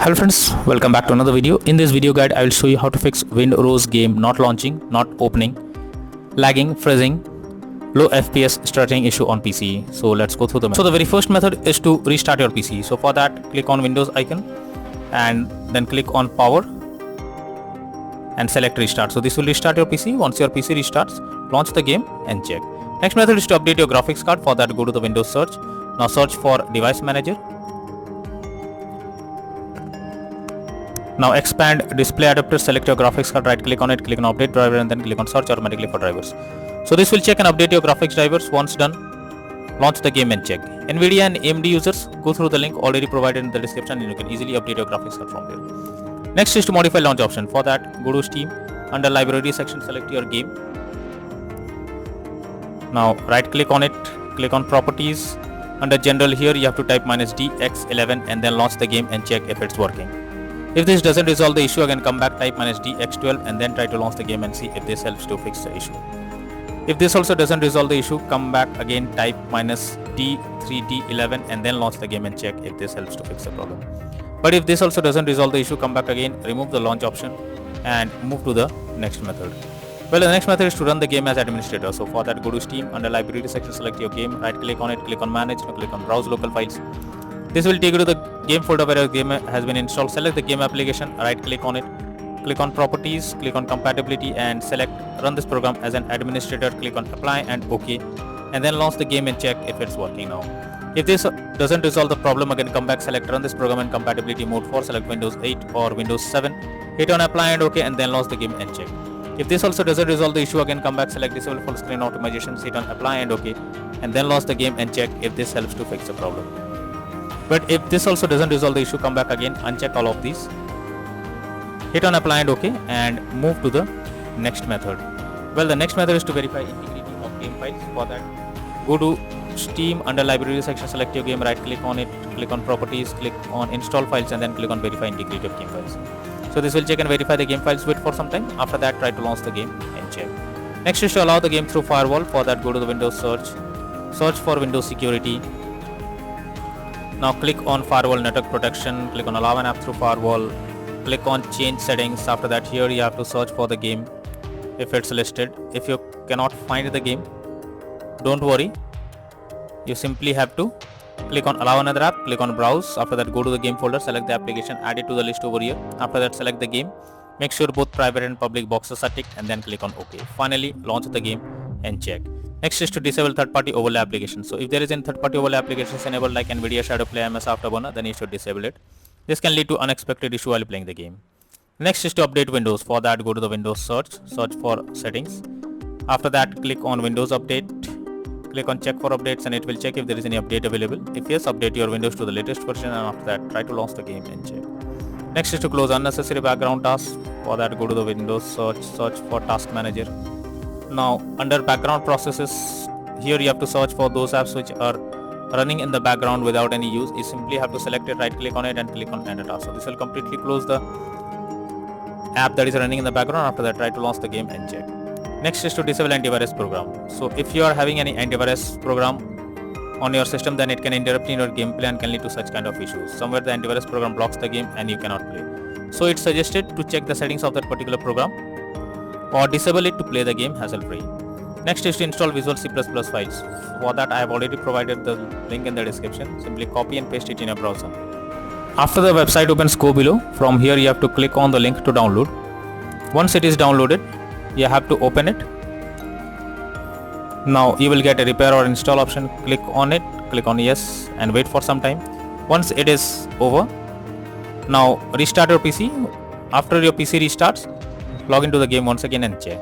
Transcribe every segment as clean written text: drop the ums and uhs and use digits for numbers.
Hello friends, welcome back to another video. In this video guide, I will show you how to fix Windrose game not launching, not opening, lagging, freezing, low FPS stuttering issue on PC. So let's go through them. So the very first method is to restart your PC. So for that, click on Windows icon and then click on power and select restart. So this will restart your PC. Once your PC restarts, launch the game and check. Next method is to update your graphics card. For that, go to the Windows search. Now search for device manager. Now expand display adapter, select your graphics card, right click on it, click on update driver and then click on search automatically for drivers. So this will check and update your graphics drivers. Once done, launch the game and check. Nvidia and AMD users, go through the link already provided in the description and you can easily update your graphics card from there. Next is to modify launch option. For that, go to Steam, under library section select your game. Now right click on it, click on properties. Under general here you have to type -DX11 and then launch the game and check if it's working. If this doesn't resolve the issue, again come back, type -DX12 and then try to launch the game and see if this helps to fix the issue. If this also doesn't resolve the issue, come back again, type -D3D11 and then launch the game and check if this helps to fix the problem. But if this also doesn't resolve the issue, come back again, remove the launch option and move to the next method. Well, the next method is to run the game as administrator. So for that, go to Steam, under library section select your game, right click on it, click on manage, now click on browse local files. This will take you to the game folder where your game has been installed. Select the game application, right click on it, click on properties, click on compatibility and select run this program as an administrator, click on apply and OK and then launch the game and check if it's working now. If this doesn't resolve the problem, again come back, select run this program in compatibility mode 4, select Windows 8 or Windows 7, hit on apply and OK and then launch the game and check. If this also doesn't resolve the issue, again come back, select disable full screen optimizations, hit on apply and OK and then launch the game and check if this helps to fix the problem. But if this also doesn't resolve the issue, come back again, uncheck all of these, hit on apply and OK and move to the next method. Well, the next method is to verify integrity of game files. For that, go to Steam, under library section select your game, right click on it, click on properties, click on install files and then click on verify integrity of game files. So this will check and verify the game files, wait for some time. After that, try to launch the game and check. Next is to allow the game through firewall. For that, go to the Windows search for Windows security. Now click on firewall network protection, click on allow an app through firewall, click on change settings. After that, here you have to search for the game if it's listed. If you cannot find the game, don't worry, you simply have to click on allow another app, click on browse. After that, go to the game folder, select the application, add it to the list over here. After that, select the game, make sure both private and public boxes are ticked and then click on OK. Finally, launch the game and check. Next is to disable third-party overlay applications. So if there is any third-party overlay applications enabled like Nvidia Shadow Play, MS Afterburner, then you should disable it. This can lead to unexpected issue while playing the game. Next is to update Windows. For that, go to the Windows search for settings. After that, click on Windows Update, click on check for updates and it will check if there is any update available. If yes, update your Windows to the latest version and after that, try to launch the game and check. Next is to close unnecessary background tasks. For that, go to the Windows search for Task Manager. Now under background processes, here you have to search for those apps which are running in the background without any use. You simply have to select it, right click on it and click on end a task. So this will completely close the app that is running in the background. After that, try to launch the game and check. Next is to disable antivirus program. So if you are having any antivirus program on your system, then it can interrupt in your gameplay and can lead to such kind of issues. Somewhere the antivirus program blocks the game and you cannot play. So it's suggested to check the settings of that particular program or disable it to play the game hassle-free. Next is to install Visual C++ files. For that, I have already provided the link in the description. Simply copy and paste it in your browser. After the website opens, go below. From here, you have to click on the link to download. Once it is downloaded, you have to open it. Now you will get a repair or install option. Click on it, click on yes and wait for some time. Once it is over, now restart your PC. After your PC restarts, log into the game once again and check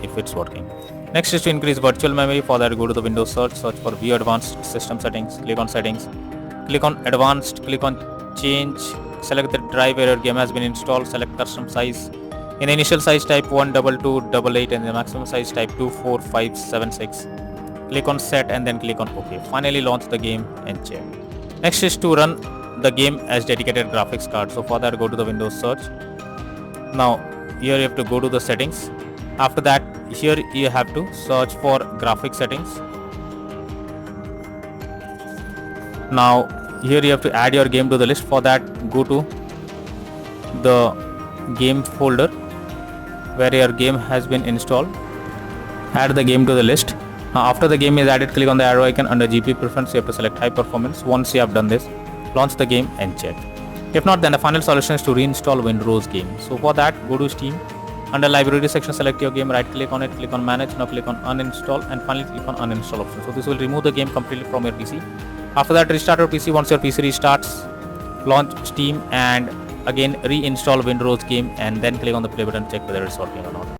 if it's working. Next is to increase virtual memory. For that, go to the Windows search for view advanced system settings, click on settings, click on advanced, click on change, select the drive where your game has been installed, select custom size. In initial size type 12288 and the maximum size type 24576. Click on set and then click on OK. Finally launch the game and check. Next is to run the game as dedicated graphics card. So for that, go to the Windows search. Now here you have to go to the settings. After that, here you have to search for graphic settings. Now here you have to add your game to the list. For that, go to the game folder where your game has been installed. Add the game to the list. After the game is added, click on the arrow icon under GPU preference. You have to select high performance. Once you have done this, launch the game and check. If not, then the final solution is to reinstall Windrose game. So for that, go to Steam. Under library section, select your game, right click on it, click on manage, now click on uninstall, and finally click on uninstall option. So this will remove the game completely from your PC. After that, restart your PC. Once your PC restarts, launch Steam and again reinstall Windrose game, and then click on the play button to check whether it's working or not.